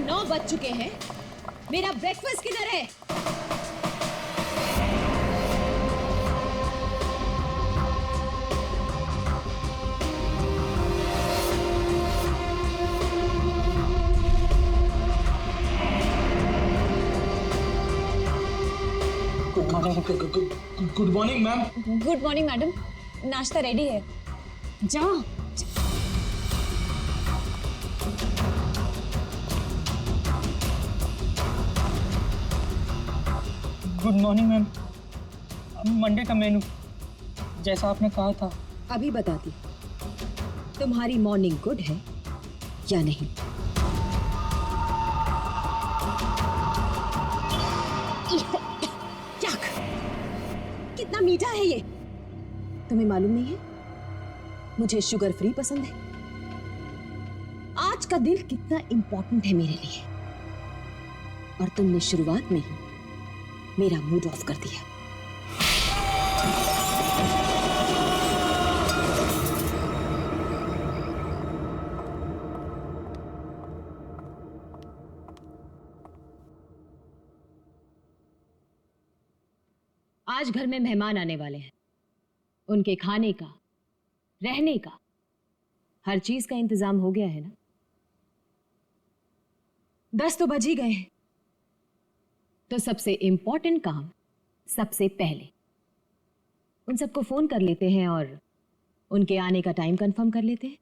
9 बज चुके हैं। मेरा ब्रेकफास्ट किधर है? Good morning ma'am. Good morning madam, नाश्ता रेडी है, जाओ। Good morning ma'am. मंडे का मेनू जैसा आपने कहा था। अभी बताती तुम्हारी मॉर्निंग गुड है या नहीं। कितना मीठा है ये, तुम्हें मालूम नहीं है? मुझे शुगर फ्री पसंद है। आज का दिन कितना इंपॉर्टेंट है मेरे लिए, और तुमने शुरुआत में ही मेरा मूड ऑफ कर दिया। आज घर में मेहमान आने वाले हैं। उनके खाने का, रहने का, हर चीज का इंतजाम हो गया है ना? 10 तो बज ही गए हैं। तो सबसे इंपॉर्टेंट काम सबसे पहले उन सबको फोन कर लेते हैं और उनके आने का टाइम कंफर्म कर लेते हैं।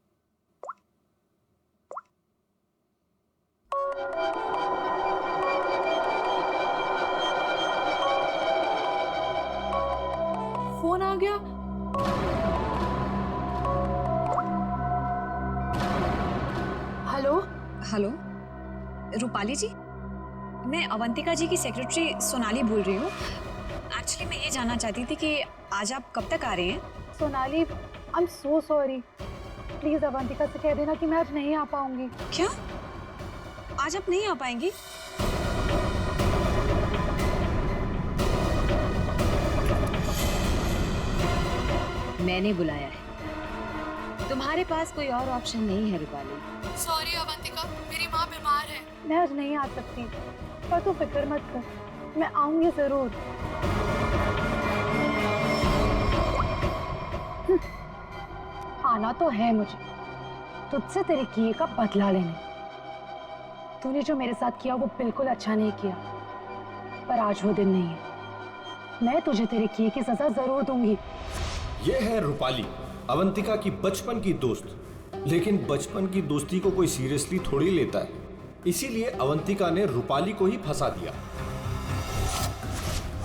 फोन आ गया। हेलो हेलो, रूपाली जी, मैं अवंतिका जी की सेक्रेटरी सोनाली बोल रही हूँ। एक्चुअली मैं ये जानना चाहती थी कि आज आप कब तक आ रहे हैं? Sonali, I am so sorry. Please Avantika से कह देना कि मैं आज नहीं आ पाऊंगी। क्या आज आप नहीं आ पाएंगी? मैंने बुलाया है, तुम्हारे पास कोई और ऑप्शन नहीं है रूपाली। सॉरी अवंतिका, मेरी माँ बीमार है। मैं आज नहीं आ सकती, पर तू फिक्र मत कर, मैं आऊंगी जरूर। आना तो है मुझे, तुझसे तेरे किए का बदला लेने। तूने जो मेरे साथ किया वो बिल्कुल अच्छा नहीं किया, पर आज वो दिन नहीं है। मैं तुझे तेरे किए की सजा जरूर दूंगी। ये है रूपाली, अवंतिका की बचपन की दोस्त। लेकिन बचपन की दोस्ती को कोई सीरियसली थोड़ी लेता है, इसीलिए अवंतिका ने रूपाली को ही फंसा दिया।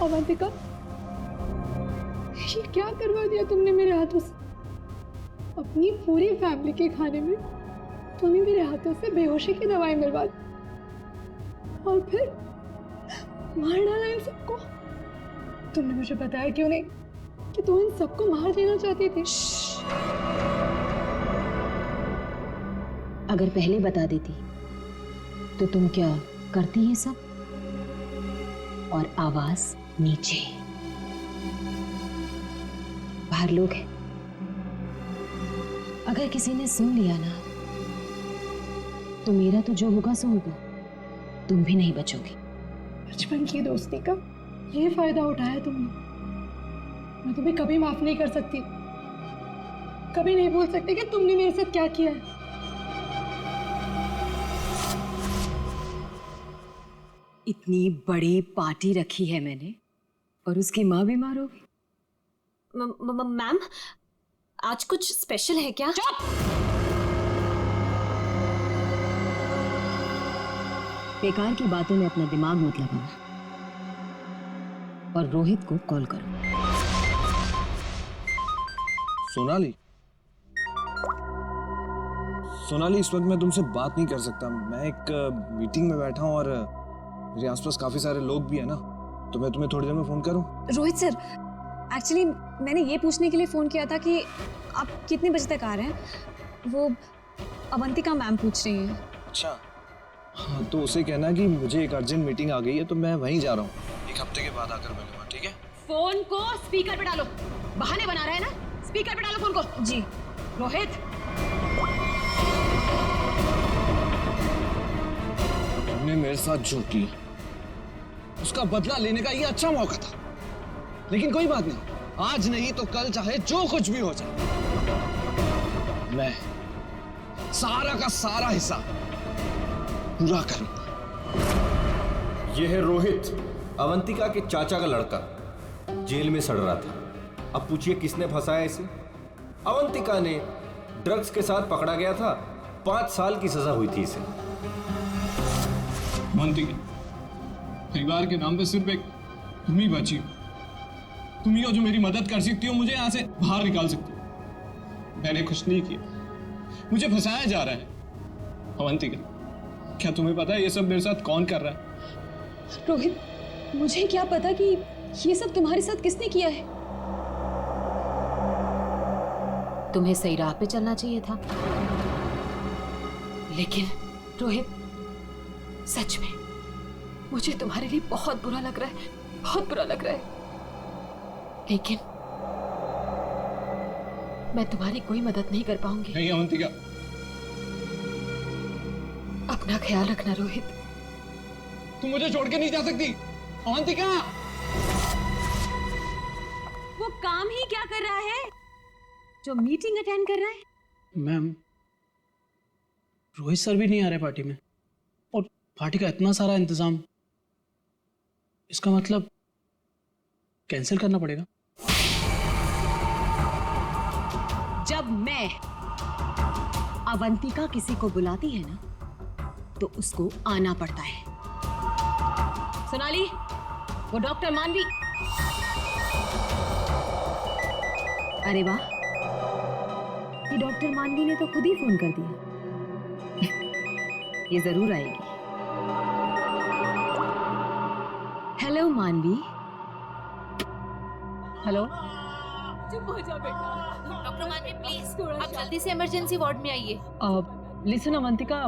अवंतिका, ये क्या करवा दिया तुमने मेरे हाथों से? अपनी पूरी फैमिली के खाने में तुमने मेरे हाथों से बेहोशी की दवाई मिलवा दी, और फिर मार डाला इन सबको। तुमने मुझे बताया क्यों नहीं कि तुम इन सबको मार देना चाहती थी? अगर पहले बता देती तो तुम क्या करती ये सब? और आवाज नीचे, बाहर लोग हैं। अगर किसी ने सुन लिया ना तो मेरा तो जो होगा सो होगा, तुम भी नहीं बचोगी। बचपन की दोस्ती का ये फायदा उठाया तुमने। मैं तुम्हें कभी माफ नहीं कर सकती, कभी नहीं भूल सकती कि तुमने मेरे साथ क्या किया है। इतनी बड़ी पार्टी रखी है मैंने, और उसकी माँ बीमार हो गई। मैम, आज कुछ स्पेशल है क्या? चुप! बेकार की बातों में अपना दिमाग मत लगाना, और रोहित को कॉल करो। सोनाली, सोनाली, इस वक्त मैं तुमसे बात नहीं कर सकता। मैं एक मीटिंग में बैठा हूँ और मेरे आसपास काफी सारे लोग भी है ना, तो मैं तुम्हें थोड़ी देर में फोन करूँ? रोहित सर, एक्चुअली मैंने ये पूछने के लिए फोन किया था कि आप कितने बजे तक आ रहे हैं। वो अवंतिका मैम पूछ रही हैं। अच्छा, हाँ, तो उसे कहना कि मुझे एक अर्जेंट मीटिंग आ गई है, तो मैं वहीं जा रहा हूँ। एक हफ्ते के बाद आकर मिलूंगा, ठीक है? फोन को स्पीकर पे डालो। बहाने बना रहा है ना, स्पीकर पे डालो फोन को। जी। रोहित, तुमने मेरे साथ जो किया उसका बदला लेने का ये अच्छा मौका था, लेकिन कोई बात नहीं, आज नहीं तो कल चाहे जो कुछ भी हो जाए, मैं सारा का सारा हिस्सा पूरा करूंगा। यह है रोहित, अवंतिका के चाचा का लड़का, जेल में सड़ रहा था। अब पूछिए किसने फंसाया इसे? अवंतिका ने। ड्रग्स के साथ पकड़ा गया था, 5 साल की सजा हुई थी इसे। अवंतिका, परिवार के नाम पे सिर्फ एक तुम ही बची हो। तुम ही हो जो मेरी मदद कर सकती हो, मुझे यहाँ से बाहर निकाल सकती हो। मैंने कुछ नहीं किया, मुझे फंसाया जा रहा है। अवंतिका, क्या तुम्हें पता है ये सब मेरे साथ कौन कर रहा है? रोहित, मुझे क्या पता कि ये सब तुम्हारे साथ किसने किया है। तुम्हें सही राह पे चलना चाहिए था, लेकिन रोहित, सच में मुझे तुम्हारे लिए बहुत बुरा लग रहा है, बहुत बुरा लग रहा है, लेकिन मैं तुम्हारी कोई मदद नहीं कर पाऊंगी। नहीं अवंतिका, अपना ख्याल रखना रोहित। तुम मुझे छोड़ के नहीं जा सकती। अवंतिका, वो काम ही क्या कर रहा है जो मीटिंग अटेंड कर रहा है? मैम, रोहित सर भी नहीं आ रहे पार्टी में, और पार्टी का इतना सारा इंतजाम, इसका मतलब कैंसिल करना पड़ेगा। जब मैं अवंतिका किसी को बुलाती है ना, तो उसको आना पड़ता है। सोनाली, वो डॉक्टर मानवी। अरे वाह, ये डॉक्टर मानवी ने तो खुद ही फोन कर दिया। ये जरूर आएगी। हेलो मानवी। हेलो। चुप हो जा बेटा। डॉक्टर मानवी प्लीज आप जल्दी से इमरजेंसी वार्ड में आइए। लिसन अवंतिका,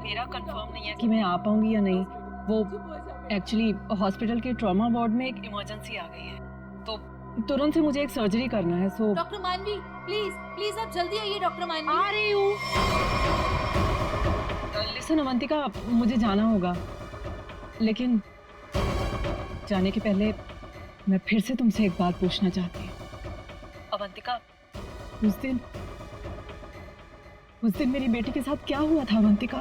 मेरा कंफर्म नहीं है कि मैं आ पाऊंगी या नहीं। वो एक्चुअली हॉस्पिटल के ट्रॉमा वार्ड में एक इमरजेंसी आ गई है, तो तुरंत से मुझे एक सर्जरी करना है। सो डॉक्टर मानवी प्लीज प्लीज आप जल्दी आइए। डॉक्टर मानवी आ रही हूँ। लिसन अवंतिका, मुझे जाना होगा, लेकिन जाने के पहले मैं फिर से तुमसे एक बात पूछना चाहती हूँ। अवंतिका, उस दिन मेरी बेटी के साथ क्या हुआ था अवंतिका?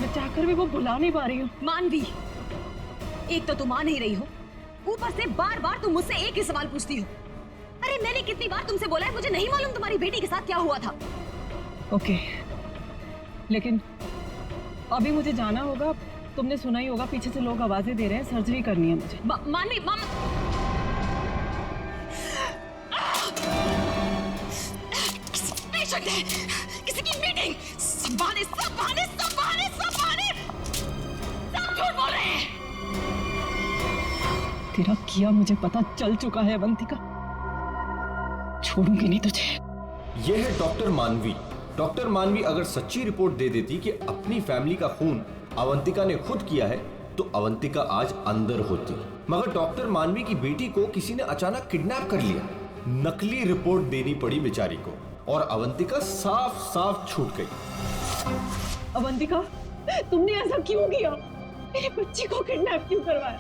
मैं चाहकर भी वो भुला नहीं पा रही हूँ। मानवी, एक तो तुम आ नहीं रही हो, ऊपर से बार बार तुम मुझसे एक ही सवाल पूछती हो। अरे मैंने कितनी बार तुमसे बोला है, मुझे नहीं मालूम तुम्हारी बेटी के साथ क्या हुआ था। ओके, लेकिन अभी मुझे जाना होगा। तुमने सुना ही होगा, पीछे से लोग आवाजें दे रहे हैं, सर्जरी करनी है मुझे। मानवी, किसी की मीटिंग, सब बहाने, सब बहाने, सब बहाने, सब बहाने, सब झूठ बोल रहे हैं। तेरा किया मुझे पता चल चुका है अवंतिका, छोड़ूंगी नहीं तुझे। यह है डॉक्टर मानवी। डॉक्टर मानवी अगर सच्ची रिपोर्ट दे देती कि अपनी फैमिली का खून अवंतिका ने खुद किया है, तो अवंतिका आज अंदर होती। मगर डॉक्टर मानवी की बेटी को किसी ने अचानक किडनैप कर लिया। नकली रिपोर्ट देनी पड़ी बेचारी को, और अवंतिका साफ साफ छूट गई। अवंतिका, तुमने ऐसा क्यों किया? मेरे बच्चे को किडनैप क्यों करवाया?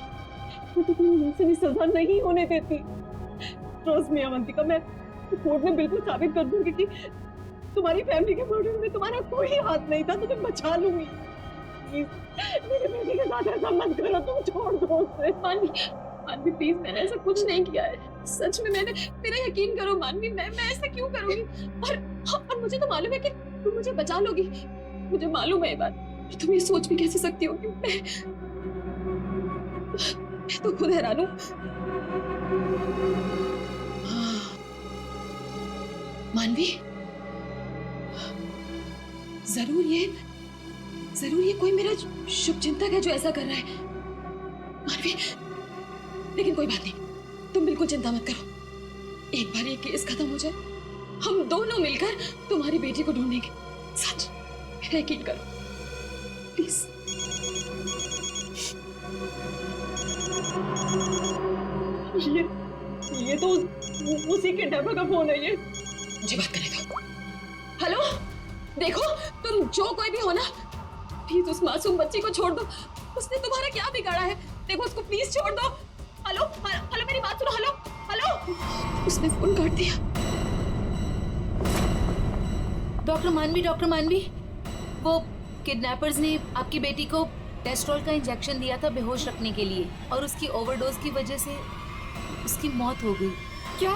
मैं तो तुम्हें मुझसे भी सजा नहीं होने देती। ट्रस्ट मी अवंतिका, मैं कोर्ट में बिल्कुल साबित कर दूंगी कि तुम्हारी फैमिली के मर्डर में तुम्हारा कोई हाथ नहीं था। तुम्हें बचा लूंगी। प्लीज मेरे बेटी के साथ ऐसा मत करो, तुम छोड़ दो उसे। मानवी प्लीज, मैंने ऐसा कुछ नहीं किया है, सच में मैंने, मेरा यकीन करो मानवी, मैं ऐसा क्यों करूंगी? और मुझे तो मालूम है कि तुम मुझे बचा लोगी, मुझे मालूम है ये बात। और तुम ये सोच भी कैसे सकती हो कि मैं तो खुद हैरान हूं। मानवी, जरूर ये कोई मेरा शुभचिंतक है जो ऐसा कर रहा है। मानवी, लेकिन कोई बात नहीं, तुम बिल्कुल चिंता मत करो। एक बार ये केस खत्म हो जाए, हम दोनों मिलकर तुम्हारी बेटी को ढूंढेंगे। सच, मेरा यकीन करो प्लीज। ये तो उसी के डब्बे का फोन है। ये मुझे बात करने दो। हेलो, देखो तुम जो कोई भी हो ना, प्लीज उस मासूम बच्ची को छोड़ दो। उसने तुम्हारा क्या बिगाड़ा है? देखो उसको प्लीज छोड़ दो। हेलो हेलो, मेरी बात सुनो। Hello hello. उसने फोन काट दिया। डॉक्टर मानवी, वो किडनैपर्स ने आपकी बेटी को टेस्ट्रोल का इंजेक्शन दिया था बेहोश रखने के लिए, और उसकी ओवरडोज की वजह से उसकी मौत हो गई। क्या?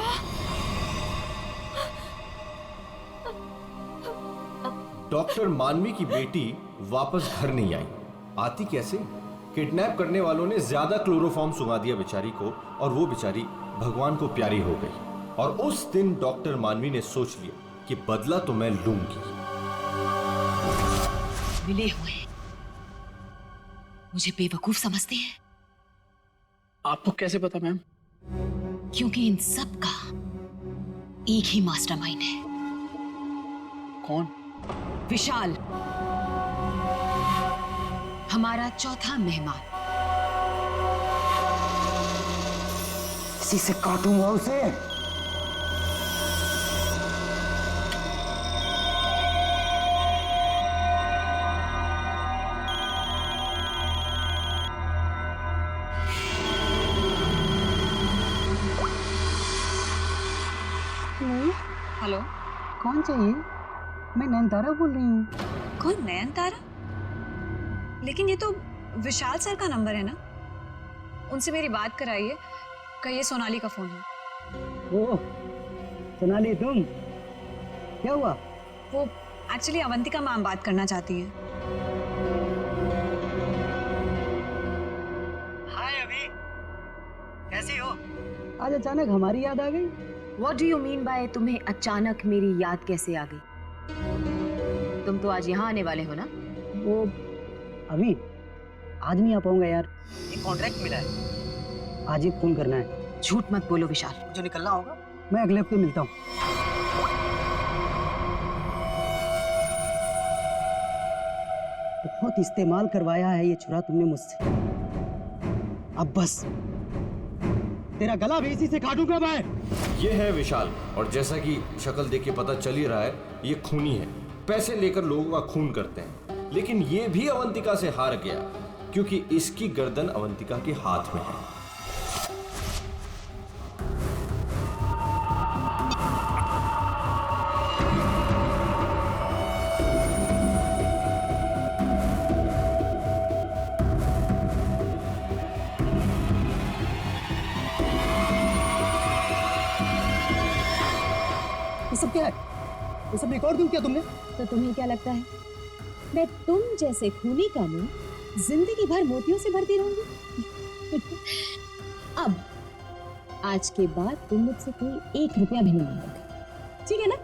डॉक्टर मानवी की बेटी वापस घर नहीं आई। आती कैसे? किडनैप करने वालों ने ज्यादा क्लोरोफॉर्म सुंघा दिया बेचारी को, और वो बेचारी भगवान को प्यारी हो गई। और उस दिन डॉक्टर मानवी ने सोच लिया कि बदला तो मैं लूंगी। मिले हुए मुझे बेवकूफ समझते हैं। आपको कैसे पता मैम? क्योंकि इन सब का एक ही मास्टरमाइंड है। कौन? विशाल, हमारा चौथा मेहमान। इसी से काटूंगा उसे। हेलो, कौन चाहिए? मैं नयनतारा बोल रही हूँ। कौन? नयनतारा? लेकिन ये तो विशाल सर का नंबर है ना? उनसे मेरी बात कराइए, कहिए सोनाली का फोन है। ओह सोनाली, तुम? क्या हुआ? वो एक्चुअली अवंतिका मैम बात करना चाहती है। हाय अभी, कैसी हो? आज अचानक हमारी याद आ गई। What do you mean by तुम्हें अचानक मेरी याद कैसे आ गई? तुम तो आज यहाँ आने वाले हो ना? वो अभी आज नहीं आ पाऊंगा यार, एक कॉन्ट्रैक्ट मिला है, आज ही फोन करना है। झूठ मत बोलो विशाल। जो निकलना होगा मैं अगले हफ्ते मिलता हूँ। बहुत इस्तेमाल करवाया है ये छुरा तुमने मुझसे, अब बस तेरा गला भी इसी से काटूंगा मैं। ये है विशाल, और जैसा कि शक्ल देख के पता चल ही रहा है, ये खूनी है। पैसे लेकर लोगों का खून करते हैं, लेकिन ये भी अवंतिका से हार गया क्योंकि इसकी गर्दन अवंतिका के हाथ में है। ये सब क्या है? ये सब रिकॉर्ड क्यों किया तुमने? तो तुम्हें क्या लगता है मैं तुम जैसे खूनी का मुंह जिंदगी भर मोतियों से भरती रहूंगी? अब आज के बाद तुम मुझसे कोई 1 रुपया भी नहीं मांगोगे, ठीक है ना?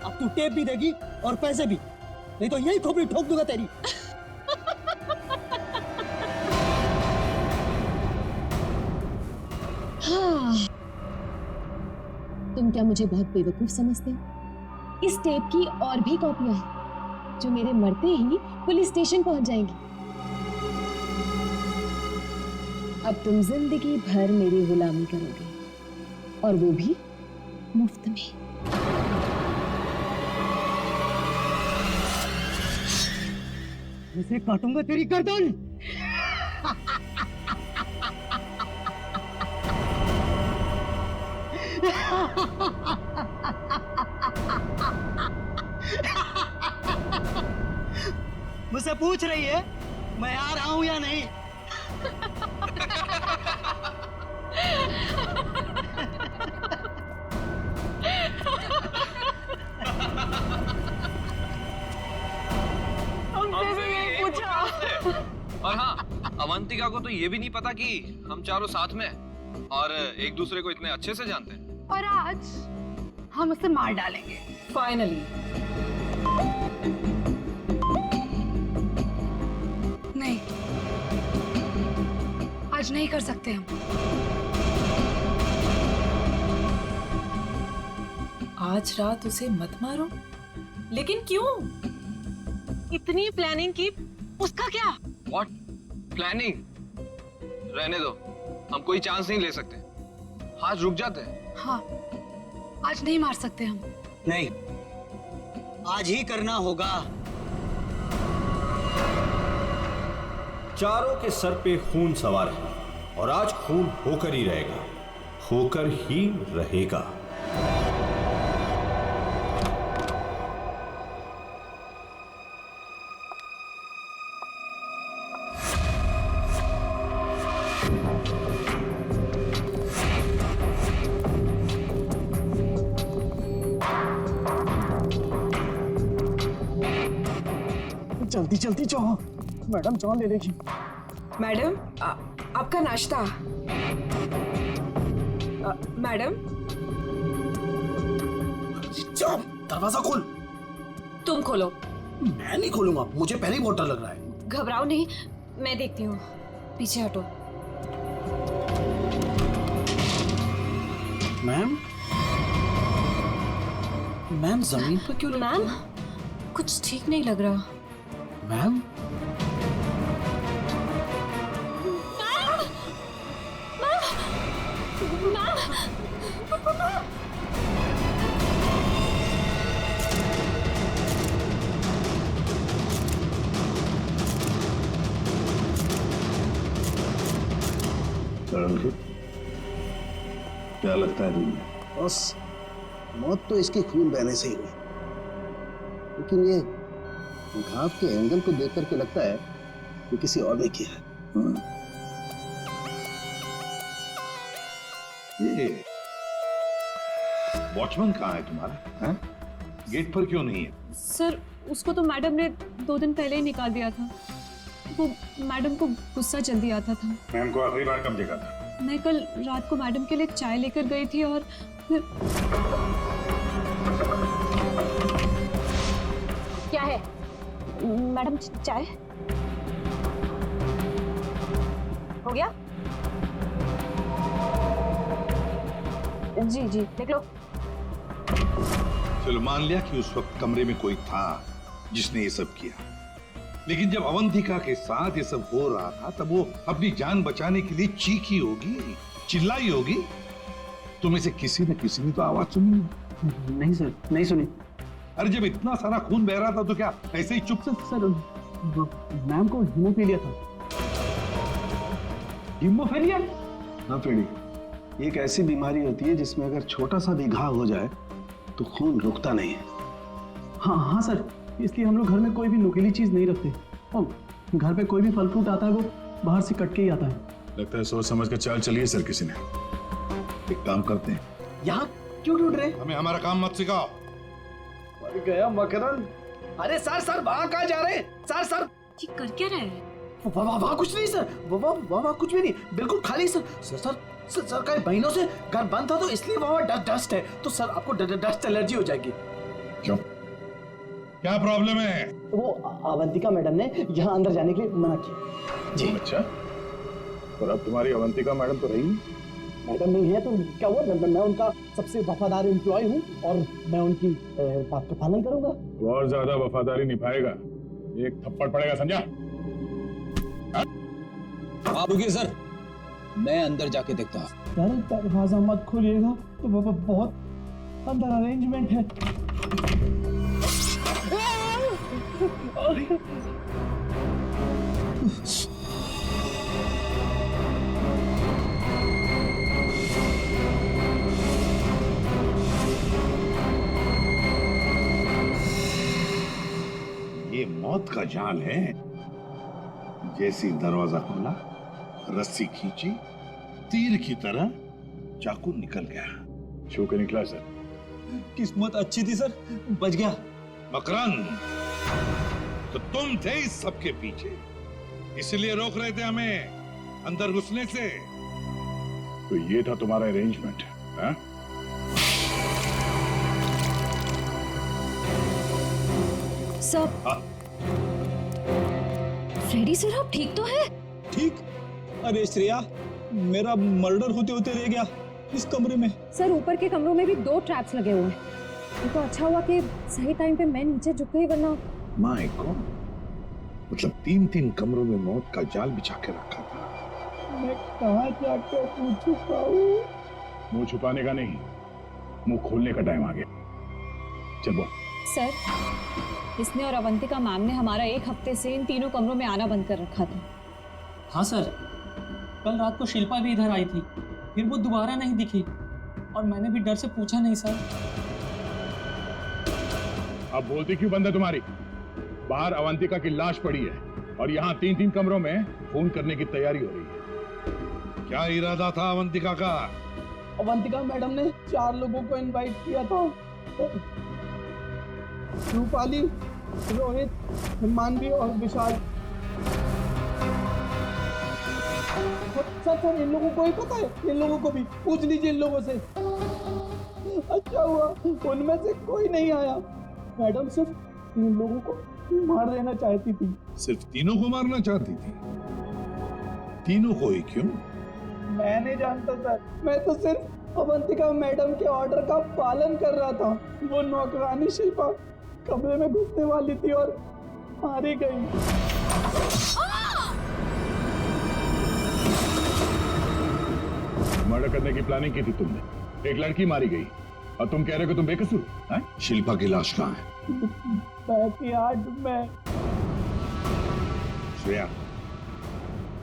अब तू टेप भी देगी और पैसे भी, नहीं तो यही खोपड़ी ठोक दूंगा तेरी। हाँ, तुम क्या मुझे बहुत बेवकूफ समझते हो? इस टेप की और भी कॉपियां हैं जो मेरे मरते ही पुलिस स्टेशन पहुंच जाएंगी। अब तुम जिंदगी भर मेरी गुलामी करोगे, और वो भी मुफ्त में। इसे काटूंगा तेरी गर्दन। मुझसे पूछ रही है मैं आ रहा हूं या नहीं? और हाँ, अवंतिका को तो ये भी नहीं पता कि हम चारों साथ में हैं और एक दूसरे को इतने अच्छे से जानते हैं। और आज हम उसे मार डालेंगे फाइनली। नहीं, आज नहीं कर सकते हम। आज रात उसे मत मारो। लेकिन क्यों? इतनी प्लानिंग की, उसका क्या? What? प्लानिंग? रहने दो, हम कोई चांस नहीं ले सकते। आज रुक जाते हैं। हाँ, आज नहीं मार सकते हम। नहीं, आज ही करना होगा। चारों के सर पे खून सवार है और आज खून होकर ही रहेगा, होकर ही रहेगा। जल्दी जल्दी जाओ, मैडम जान ले लेगी। मैडम आपका नाश्ता। मैडम जाओ, दरवाजा खोल। तुम खोलो। मैं नहीं खोलूंगा, मुझे पहले ही बहुत डर लग रहा है। घबराओ नहीं, मैं देखती हूँ। पीछे हटो। मैम, मैम जमीन पर क्यों? मैम कुछ ठीक नहीं लग रहा। मैम क्या लगता है तुम्हें? बस मौत तो इसके खून बहने से ही हुई, लेकिन ये घाव के एंगल को देख करके लगता है कि किसी और ने किया है। ये वॉचमैन कहाँ है तुम्हारा? हैं? गेट पर क्यों नहीं है? सर उसको तो मैडम ने 2 दिन पहले ही निकाल दिया था। वो मैडम को गुस्सा जल्दी आता था। मैम को आखिरी बार कब देखा था? मैं कल रात को मैडम के लिए चाय लेकर गई थी और फिर क्या है मैडम? चाय हो गया? जी जी देख लो। चलो मान लिया कि उस वक्त कमरे में कोई था जिसने ये सब किया, लेकिन जब अवंतिका के साथ ये सब हो रहा था तब वो अपनी जान बचाने के लिए चीखी होगी, चिल्लाई होगी। तुम्हें से किसी न किसी ने तो आवाज सुनी। नहीं सर, नहीं सुनी। अरे जब इतना सारा खून बह रहा था तो क्या ऐसे ही चुप से? सर मैम को हीमोफीलिया था। हीमोफीलिया? हाँ फ्रेडी, ये एक ऐसी बीमारी होती है जिसमें अगर छोटा सा भी घाव हो जाए तो खून रुकता नहीं है। हाँ हाँ सर, इसलिए हम लोग घर में कोई भी नुकीली चीज नहीं रखते और घर पे कोई भी फल फ्रूट आता है वो बाहर से कट के ही आता है। लगता है सोच समझ कर चाल चलिए सर किसी ने। एक काम करते हैं। यहाँ क्यों ढूंढ रहे? हमें हमारा काम मत सिखाओ। मर गया मकरंद। अरे सर वहाँ कहाँ जा रहे हैं? सर ये कर क्या रहे हैं? वहाँ कुछ नहीं सर, वहाँ कुछ भी नहीं, बिल्कुल खाली सर सर का महीनों से घर बंद था तो इसलिए वहाँ डस्ट है, तो सर आपको डस्ट एलर्जी हो जाएगी। क्यों, क्या प्रॉब्लम है? वो अवंतिका मैडम ने यहाँ अंदर जाने के लिए मना किया जी। अच्छा, और अब तुम्हारी अवंतिका मैडम तो रही मैडम नहीं है तो क्या हुआ? मैं उनका सबसे वफादार एम्प्लॉय हूँ और मैं उनकी बात का पालन करूंगा। और ज्यादा वफादारी निभाएगा, एक थप्पड़ पड़ेगा, समझा? आप रुकिए सर, मैं अंदर जाके देखता हूँ। यार दरवाजा मत खोलिएगा, तो बहुत अंदर अरेंजमेंट है। ये मौत का जाल है। जैसे दरवाजा खोला, रस्सी खींची, तीर की तरह चाकू निकल गया। छू के निकला सर। किस्मत अच्छी थी सर, बच गया। मकरंद, तो तुम थे इस सब के पीछे, इसलिए रोक रहे थे हमें अंदर घुसने से। तो ये था तुम्हारा अरेंजमेंट, हाँ? सब फ्रेडी सर आप ठीक तो है? ठीक? अरे श्रेया, मेरा मर्डर होते होते रह गया इस कमरे में। सर ऊपर के कमरों में भी 2 ट्रैप्स लगे हुए हैं। ये तो अच्छा हुआ कि सही टाइम पे मैं नीचे झुक गई, वरना माय गॉड, मतलब 3 कमरों में मौत का जाल बिछा के रखा था। मैं कहाँ जाकर मुंह छुपाऊं? मुंह छुपाने का नहीं, मुंह खोलने का टाइम आ गया। चल बोल। सर इसने और अवंतिका मैम ने हमारा 1 हफ्ते से इन तीनों कमरों में आना बंद कर रखा था। हाँ सर, कल रात को शिल्पा भी इधर आई थी, फिर वो दोबारा नहीं दिखी और मैंने भी डर से पूछा नहीं सर। अब बोलती क्यों बंद है तुम्हारी? बाहर अवंतिका की लाश पड़ी है और यहाँ 3-3 कमरों में खून करने की तैयारी हो रही है। क्या इरादा था अवंतिका का? अवंतिका मैडम ने 4 लोगों को इनवाइट किया था, रूपाली, रोहित, मानवी और विशाल। सर इन लोगों को ही पता है, इन लोगों को भी पूछ लीजिए इन लोगों से। अच्छा हुआ उनमें से कोई नहीं आया, मैडम सिर्फ इन लोगों को मार देना चाहती थी। सिर्फ तीनों को मारना चाहती थी? तीनों को ही क्यों? मैं नहीं जानता सर, मैं तो सिर्फ अवंतिका मैडम के ऑर्डर का पालन कर रहा था। वो नौकरानी शिल्पा कमरे में घुसने वाली थी और मारी गई। मर्डर करने की प्लानिंग की थी तुमने, एक लड़की मारी गई और तुम कह रहे हो कि तुम बेकसूर हैं? शिल्पा की लाश कहाँ है? बैकयार्ड में। श्रेया,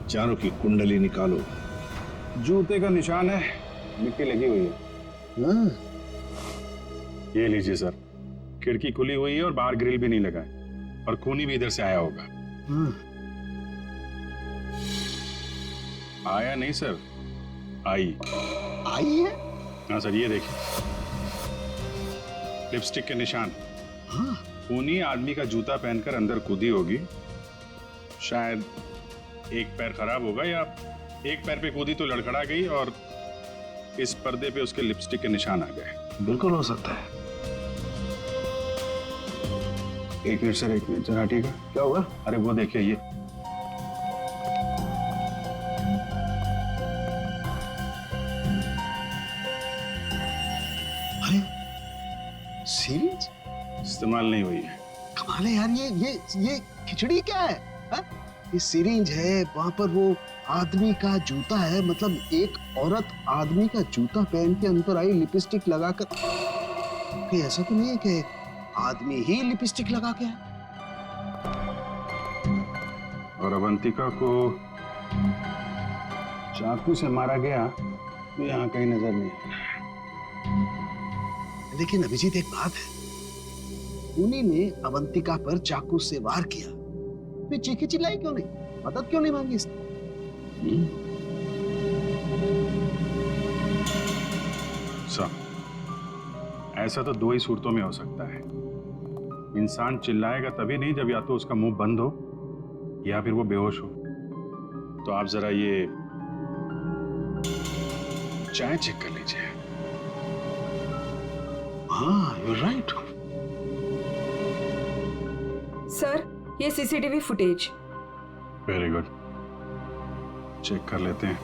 चारों की कुंडली निकालो। जूते का निशान है, मिट्टी लगी हुई है। ये लीजिए सर, खिड़की खुली हुई है और बाहर ग्रिल भी नहीं लगा है और खूनी भी इधर से आया होगा। आया नहीं सर, आई है? हाँ सर, ये देखिए लिपस्टिक के निशान। हाँ। खूनी आदमी का जूता पहनकर अंदर कूदी होगी, शायद एक पैर खराब होगा या एक पैर पे कूदी तो लड़खड़ा गई और इस पर्दे पे उसके लिपस्टिक के निशान आ गए। बिल्कुल हो सकता है। एक मिनट सर, एक मिनट जरा, ठीक है? क्या हुआ? अरे वो देखिए, ये सीरीज इस्तेमाल नहीं हुई है। कमाल है यार, ये खिचड़ी क्या है? हा? ये सिरिंज है, वहां पर वो आदमी का जूता है, मतलब एक औरत आदमी का जूता पहन के अंदर आई लिपस्टिक लगाकर। कहीं ऐसा तो नहीं है कि आदमी ही लिपस्टिक लगा के आया? और अवंतिका को चाकू से मारा गया तो यहाँ कहीं नजर नहीं आ रहा। लेकिन अभिजीत, एक बात है, खूनी ने अवंतिका पर चाकू से वार किया, तो चीखी चिल्लाई क्यों नहीं? मदद क्यों नहीं मांगी इसने? ऐसा तो 2 ही सूरतों में हो सकता है। इंसान चिल्लाएगा तभी नहीं जब या तो उसका मुंह बंद हो या फिर वो बेहोश हो। तो आप जरा ये चाय चेक कर लीजिए। हाँ, you're right. सर, ये CCTV footage. Very good, check कर लेते हैं।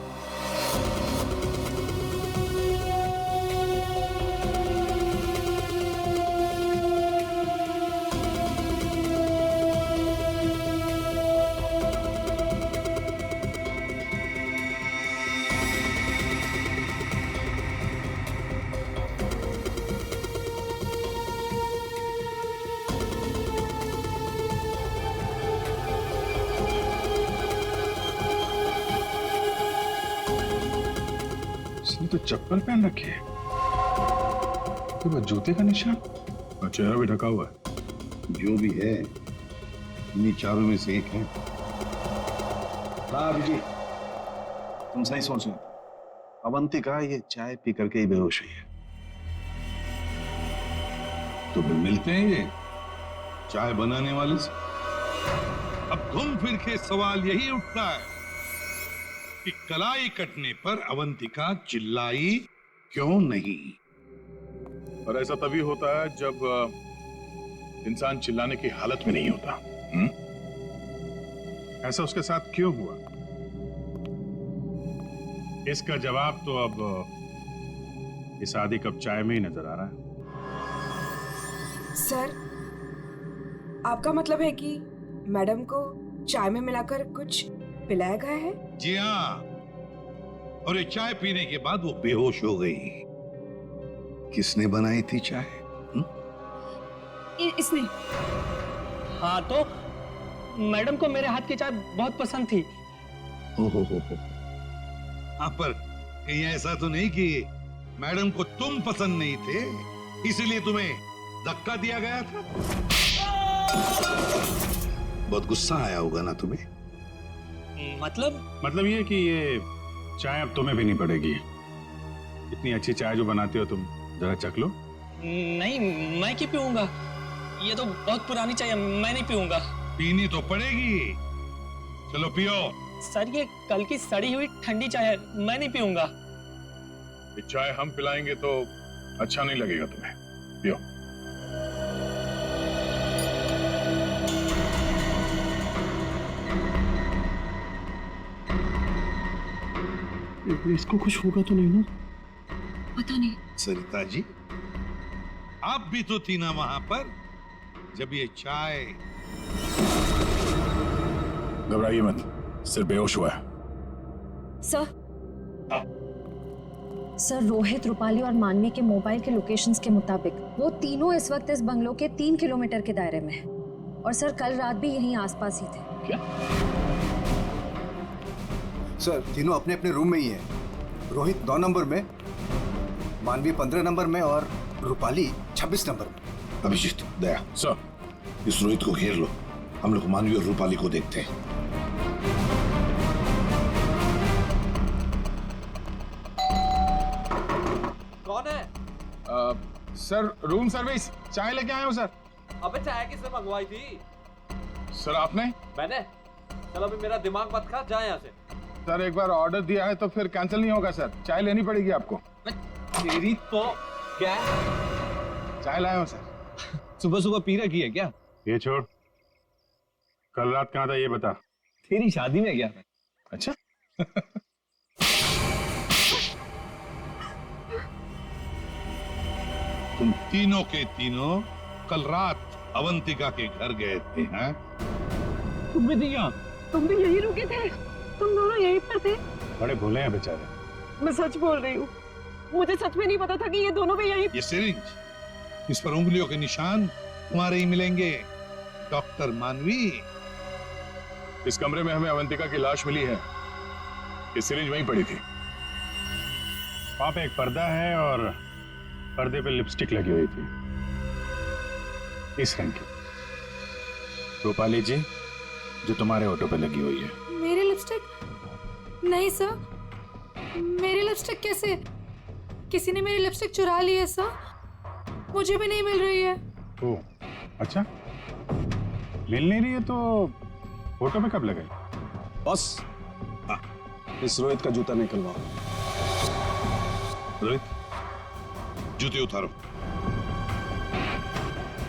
तो चप्पल पहन रखी है, तो वो जूते का निशान और चेहरा भी ढका हुआ है। जो भी है, इन्हीं चारों में से एक है। हाँ अभिजीत, तुम सही सोच रहे हो। अवंतिका ये चाय पी करके ही बेहोश हुई है। तो फिर मिलते हैं ये चाय बनाने वाले से। अब घूम फिर के सवाल यही उठता है कि कलाई कटने पर अवंतिका चिल्लाई क्यों नहीं? और ऐसा तभी होता है जब इंसान चिल्लाने की हालत में नहीं होता। ऐसा उसके साथ क्यों हुआ? इसका जवाब तो अब इस आदि कप चाय में ही नजर आ रहा है। सर, आपका मतलब है कि मैडम को चाय में मिलाकर कुछ पिलाया गया है? जी हाँ, और ये चाय पीने के बाद वो बेहोश हो गई। किसने बनाई थी चाय? इसने। हाँ, तो मैडम को मेरे हाथ की चाय बहुत पसंद थी। हो हाँ, पर कहीं ऐसा तो नहीं कि मैडम को तुम पसंद नहीं थे इसीलिए तुम्हें धक्का दिया गया था? बहुत गुस्सा आया होगा ना तुम्हें? मतलब ये कि ये चाय अब तुम्हें पीनी पड़ेगी। इतनी अच्छी चाय जो बनाते हो तुम, जरा चख लो। नहीं, मैं क्यों पीऊंगा? ये तो बहुत पुरानी चाय है, मैं नहीं पीऊंगा। पीनी तो पड़ेगी, चलो पियो। सर ये कल की सड़ी हुई ठंडी चाय है, मैं नहीं पीऊंगा। ये चाय हम पिलाएंगे तो अच्छा नहीं लगेगा तुम्हें, पियो। इसको कुछ होगा तो नहीं ना? पता नहीं। सरिता जी, आप भी तो थी ना वहां पर जब ये चाय। घबराइए मत, सिर्फ बेहोश हुआ है। सर रोहित, रूपाली और मानवी के मोबाइल के लोकेशंस के मुताबिक वो तीनों इस वक्त इस बंगलों के 3 किलोमीटर के दायरे में हैं। और सर कल रात भी यहीं आसपास ही थे। क्या? सर तीनों अपने अपने रूम में ही है। रोहित 9 नंबर में, मानवी 15 नंबर में और रूपाली 26 नंबर में। अभिजीत, दया सर, इस रोहित को घेर लो, हम लोग मानवी और रूपाली को देखते हैं। कौन है? सर रूम सर्विस, चाय लेके आए हो सर। अबे चाय किसने मंगवाई थी? सर आपने? मैंने। चल अभी मेरा दिमाग मत खा, जा यहाँ से। सर एक बार ऑर्डर दिया है तो फिर कैंसिल नहीं होगा सर, चाय लेनी पड़ेगी आपको। तेरी तो क्या? चाय लाया हूँ सर। सुबह सुबह पी रखी है क्या? ये छोड़, कल रात कहाँ था ये बता। तेरी शादी में गया था। अच्छा। तुम तीनों के तीनों कल रात अवंतिका के घर गए थे, हैं? तुम भी नहीं गया? तुम भी यही रुके थे? तुम दोनों यहीं पर थे? बड़े भोले हैं बेचारे। मैं सच बोल रही हूँ, मुझे सच में नहीं पता था कि ये दोनों भी यहीं। ये सिरिंज, इस पर उंगलियों के निशान तुम्हारे ही मिलेंगे, डॉक्टर मानवी। इस कमरे में हमें अवंतिका की लाश मिली है, ये सिरिंज वहीं पड़ी थी। वहां पे एक पर्दा है और पर्दे पे लिपस्टिक लगी हुई थी, इस रंग की। रूपाली जी, जो तुम्हारे ऑटो पे लगी हुई है। मेरी लिपस्टिक? नहीं सर, मेरी लिपस्टिक कैसे? किसी ने मेरी लिपस्टिक चुरा ली है सर, मुझे भी नहीं मिल रही है। ओह, अच्छा, मिल नहीं रही है तो फोटो पे कब लगाई? बॉस, इस रोहित का जूता निकलवाओ। रोहित, जूते उतारो।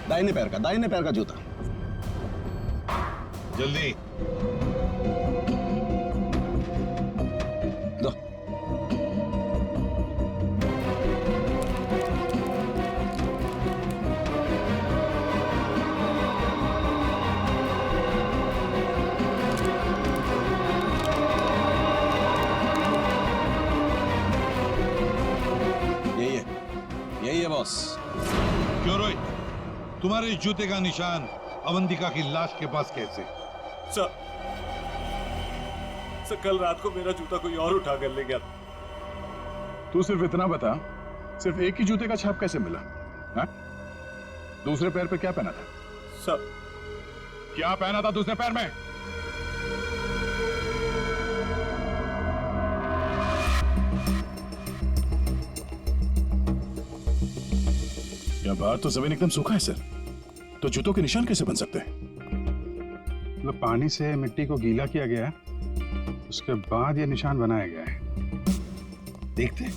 दाहिने पैर का जूता। जल्दी। दो। यही है बॉस। क्यों रोहित, तुम्हारे जूते का निशान अवंतिका की लाश के पास कैसे? सर, कल रात को मेरा जूता कोई और उठा कर ले गया। तू सिर्फ इतना बता, सिर्फ एक ही जूते का छाप कैसे मिला? हा? दूसरे पैर पे क्या पहना था? सर, क्या पहना था दूसरे पैर में? यह बाहर तो जमीन एकदम सूखा है सर, तो जूतों के निशान कैसे बन सकते हैं? मतलब पानी से मिट्टी को गीला किया गया, उसके बाद ये निशान बनाया गया है। देखते हैं।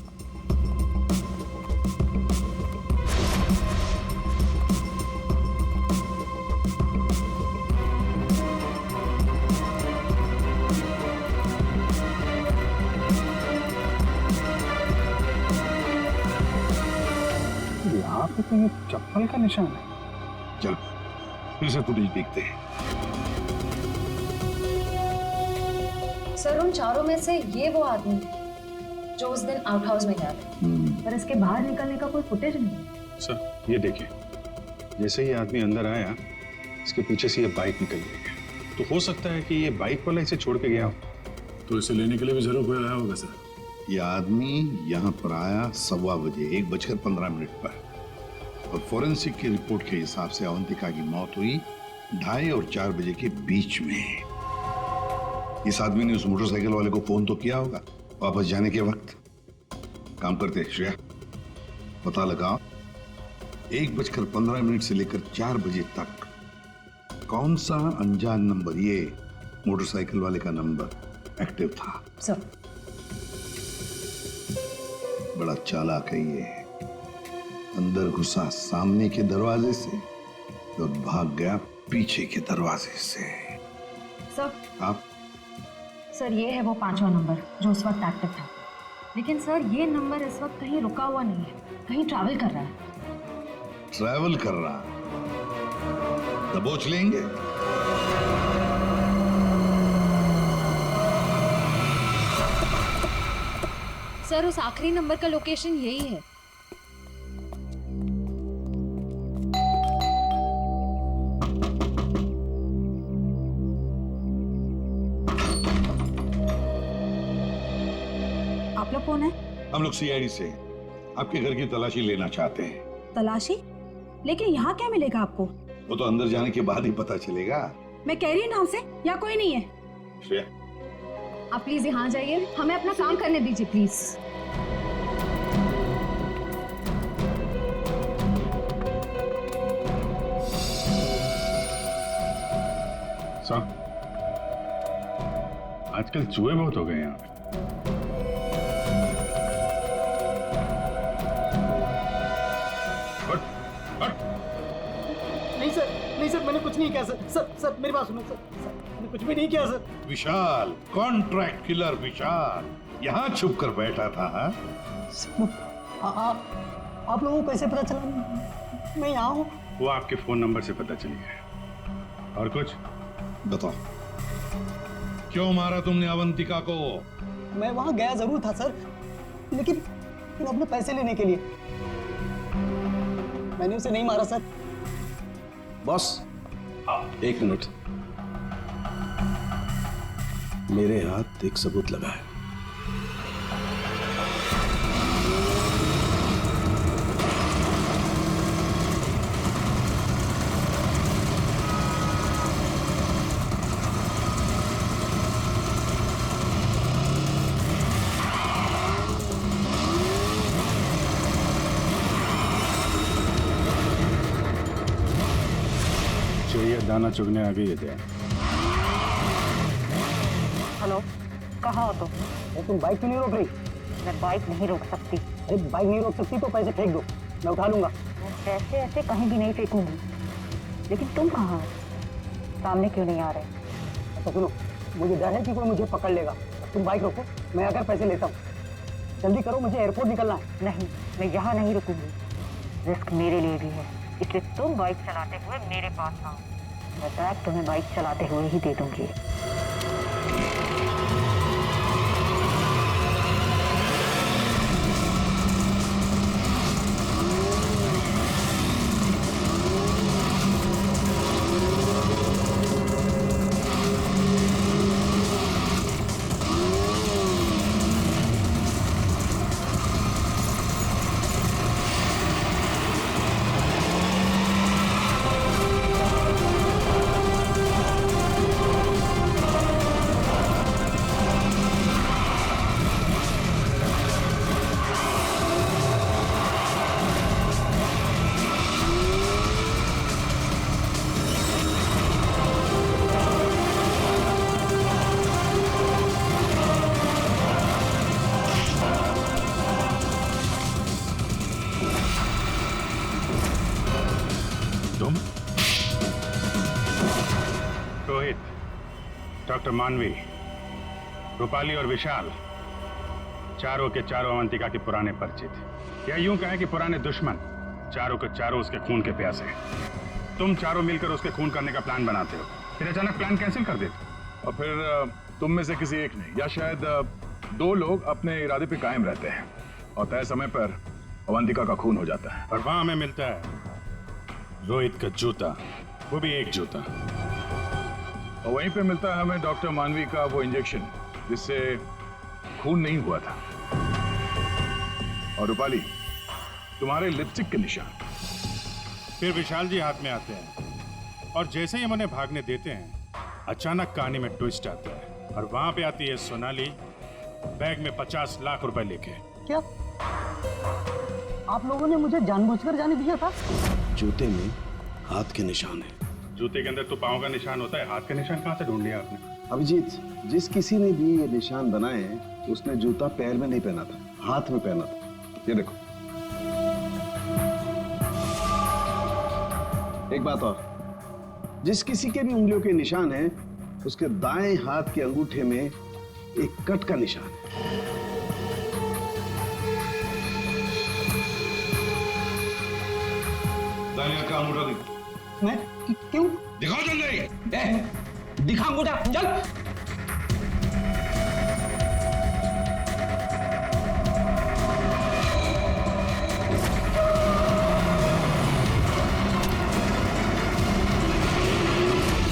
यहाँ पे तो ये चप्पल का निशान है। चलो फिर से फुटेज देखते हैं। सर उन चारों में से ये वो आदमी है जो उस दिन आउट हाउस में गया था, पर इसके बाहर निकलने का कोई फुटेज नहीं। सर ये देखिए, जैसे ये आदमी अंदर आया, इसके पीछे से ये बाइक निकल गई है। तो हो सकता है कि ये बाइक वाला इसे छोड़ के गया हो। तो इसे लेने के लिए भी जरूर कोई आया होगा सर। ये आदमी यहाँ पर आया 1:15 बजे, 1:15 पर, और फोरेंसिक की रिपोर्ट के हिसाब से अवंतिका की मौत हुई 2:30 और 4 बजे के बीच में। इस आदमी ने उस मोटरसाइकिल वाले को फोन तो किया होगा वापस जाने के वक्त। काम करते श्रेया, पता लगाओ 1:15 से लेकर 4 बजे तक कौन सा अनजान नंबर, ये मोटरसाइकिल वाले का नंबर एक्टिव था। सर बड़ा चालाक है ये, अंदर घुसा सामने के दरवाजे से और भाग गया पीछे के दरवाजे से। सर आप सर ये है वो 5वां नंबर जो उस वक्त एक्टिव था, लेकिन सर ये नंबर इस वक्त कहीं रुका हुआ नहीं है, कहीं ट्रैवल कर रहा है। ट्रैवल कर रहा, दबोच लेंगे। सर उस आखिरी नंबर का लोकेशन यही है। आप लोग कौन है? हम लोग सीआईडी से आपके घर की तलाशी लेना चाहते हैं। तलाशी? लेकिन यहाँ क्या मिलेगा आपको? वो तो अंदर जाने के बाद ही पता चलेगा। मैं कह रही हूँ नाम से, यहाँ कोई नहीं है। श्रेया, आप प्लीज यहाँ जाइए, हमें अपना काम करने दीजिए प्लीज। साहब, आजकल चूहे बहुत हो गए यहाँ पे। नहीं सर मैंने कुछ नहीं किया सर। सर मेरी बात सुनो सर, मैंने कुछ भी नहीं किया सर। विशाल, कॉन्ट्रैक्ट किलर विशाल, यहाँ छुप कर बैठा था। आप लोगों को कैसे पता चला मैं यहाँ हूँ? वो आपके फोन नंबर से पता चली है। और कुछ बताओ, क्यों मारा तुमने अवंतिका को? मैं वहाँ गया जरूर था सर, लेकिन अपने पैसे लेने के लिए। मैंने उसे नहीं मारा सर। बॉस, 1 मिनट, मेरे हाथ एक सबूत लगा है। दाना चुगने आ गई है। हेलो, कहाँ हो तुम? तुम बाइक क्यों नहीं रोक रही? मैं बाइक नहीं रोक सकती। अरे बाइक नहीं रोक सकती तो पैसे फेंक दो, मैं उठा लूंगा। मैं पैसे ऐसे कहीं भी नहीं फेंकूंगी। लेकिन तुम कहाँ हो? सामने क्यों नहीं आ रहे? तो सुनो, मुझे डर है कि कोई मुझे पकड़ लेगा। तुम बाइक रोको, मैं आकर पैसे लेता हूँ। जल्दी करो, मुझे एयरपोर्ट निकलना है। नहीं, मैं यहाँ नहीं रुकूंगी। रिस्क मेरे लिए भी है, इसलिए तुम बाइक चलाते हुए मेरे पास आओ। मैं बैग तुम्हें बाइक चलाते हुए ही दे दूंगी। डॉक्टर मानवी, रूपाली और विशाल, चारों के चारों अवंतिका के पुराने परिचित, या यूं कहें कि पुराने दुश्मन। चारों के चारों उसके खून के प्यासे। तुम चारों मिलकर उसके खून करने का प्लान बनाते हो, फिर अचानक प्लान कैंसिल कर देते हो। और फिर तुम में से किसी एक ने या शायद 2 लोग अपने इरादे पे कायम रहते हैं और तय समय पर अवंतिका का खून हो जाता है। और वहां हमें मिलता है रोहित का जूता, वो भी एक जूता। और वहीं पे मिलता है हमें डॉक्टर मानवी का वो इंजेक्शन जिससे खून नहीं हुआ था। और रूपाली, तुम्हारे लिपस्टिक के निशान। फिर विशाल जी हाथ में आते हैं और जैसे ही हम उन्हें भागने देते हैं, अचानक कहानी में ट्विस्ट आता है और वहां पे आती है सोनाली बैग में 50 लाख रुपए लेके। क्या आप लोगों ने मुझे जानबूझकर जाने दिया था? जूते में हाथ के निशान है। जूते के अंदर तो पाँव का निशान होता है, हाथ का निशान कहाँ से ढूंढ लिया आपने? अभिजीत, जिस किसी ने भी ये निशान बनाए हैं उसने जूता पैर में नहीं पहना था, हाथ में पहना था। ये देखो। एक बात और, जिस किसी के भी उंगलियों के निशान हैं उसके दाएं हाथ के अंगूठे में एक कट का निशान है। दाएं हाथ का अंगूठा दिखा। मैं क्यों? दिखाओ जल्दी। दिखा अंगूठा, चल।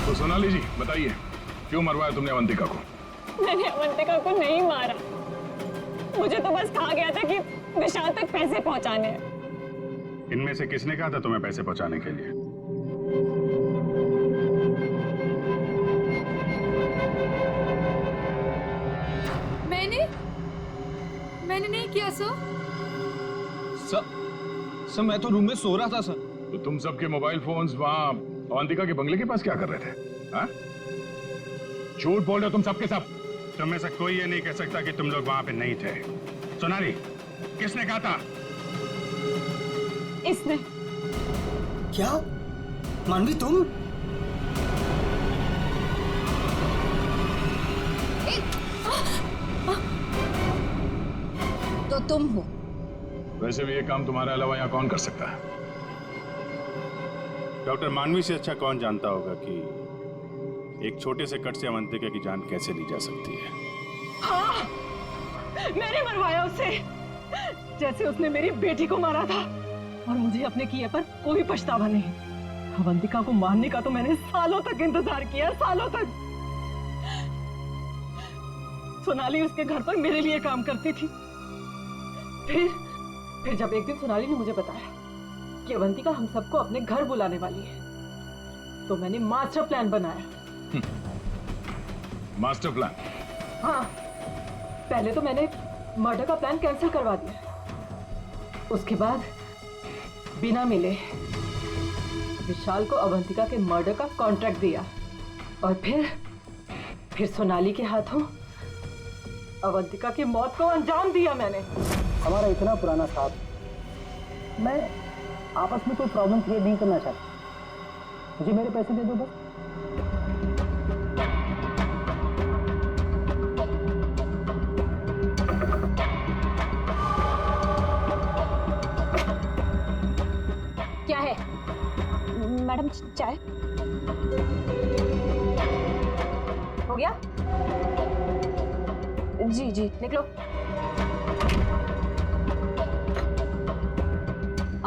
तो सोनाली जी बताइए, क्यों मरवाया तुमने अवंतिका को? मैंने अवंतिका को नहीं मारा, मुझे तो बस कहा गया था कि विशाल तक पैसे पहुंचाने हैं। इनमें से किसने कहा था तुम्हें पैसे पहुंचाने के लिए? मैंने नहीं किया सर। सर मैं तो रूम में सो रहा था सर। तो तुम सबके मोबाइल फोन्स वहां अवंतिका के बंगले के पास क्या कर रहे थे? हाँ? झूठ बोल रहे हो तुम सबके सब। तुम में से कोई ये नहीं कह सकता कि तुम लोग वहां पे नहीं थे। सोनाली, किसने कहा था? इसने। क्या मानवी तुम? तो तुम हो। वैसे भी ये काम तुम्हारे अलावा यहाँ कौन कर सकता है? डॉक्टर मानवी से अच्छा कौन जानता होगा कि एक छोटे से कट से अवंतिका की जान कैसे ली जा सकती है। हाँ, मैंने मरवाया उसे, जैसे उसने मेरी बेटी को मारा था। और मुझे अपने किए पर कोई पछतावा नहीं। अवंतिका को मारने का तो मैंने सालों तक इंतजार किया, सालों तक। सोनाली उसके घर पर मेरे लिए काम करती थी। फिर जब एक दिन सोनाली ने मुझे बताया कि अवंतिका हम सबको अपने घर बुलाने वाली है, तो मैंने मास्टर प्लान बनाया। Master plan? हाँ, पहले तो मैंने मर्डर का प्लान कैंसिल करवा दिया। उसके बाद बिना मिले विशाल को अवंतिका के मर्डर का कॉन्ट्रैक्ट दिया और फिर सोनाली के हाथों अवंतिका की मौत को अंजाम दिया मैंने। हमारा इतना पुराना साथ, मैं आपस में कोई प्रॉब्लम क्रिएट नहीं करना चाहता। मुझे मेरे पैसे दे दो बस। क्या है मैडम? चाय हो गया? जी जी, निकलो।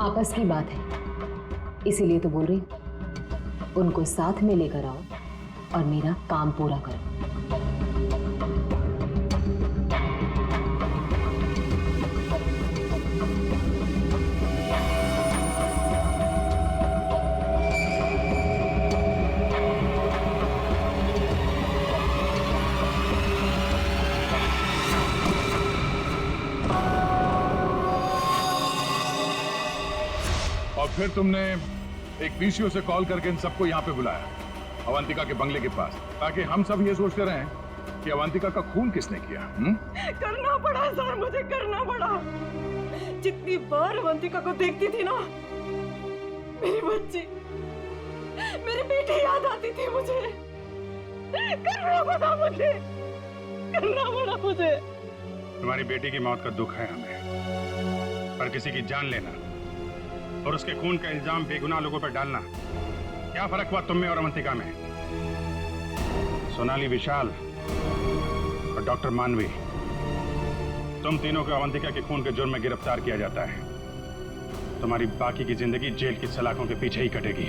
आपस की बात है, इसीलिए तो बोल रही हूं, उनको साथ में लेकर आओ और मेरा काम पूरा करो। और फिर तुमने एक पीसीओ से कॉल करके इन सबको यहाँ पे बुलाया, अवंतिका के बंगले के पास, ताकि हम सब ये सोचते रहें कि अवंतिका का खून किसने किया। करना पड़ा सर, मुझे करना पड़ा। जितनी बार अवंतिका को देखती थी ना, मेरी बच्ची, मेरी बेटी याद आती थी मुझे। करना पड़ा मुझे, करना पड़ा मुझे। तुम्हारी बेटी की मौत का दुख है हमें, पर किसी की जान लेना और उसके खून का इल्जाम बेगुनाह लोगों पर डालना, क्या फर्क हुआ तुम में और अवंतिका में? सोनाली, विशाल और डॉक्टर मानवी, तुम तीनों को अवंतिका के खून के जुर्म में गिरफ्तार किया जाता है। तुम्हारी बाकी की जिंदगी जेल की सलाखों के पीछे ही कटेगी।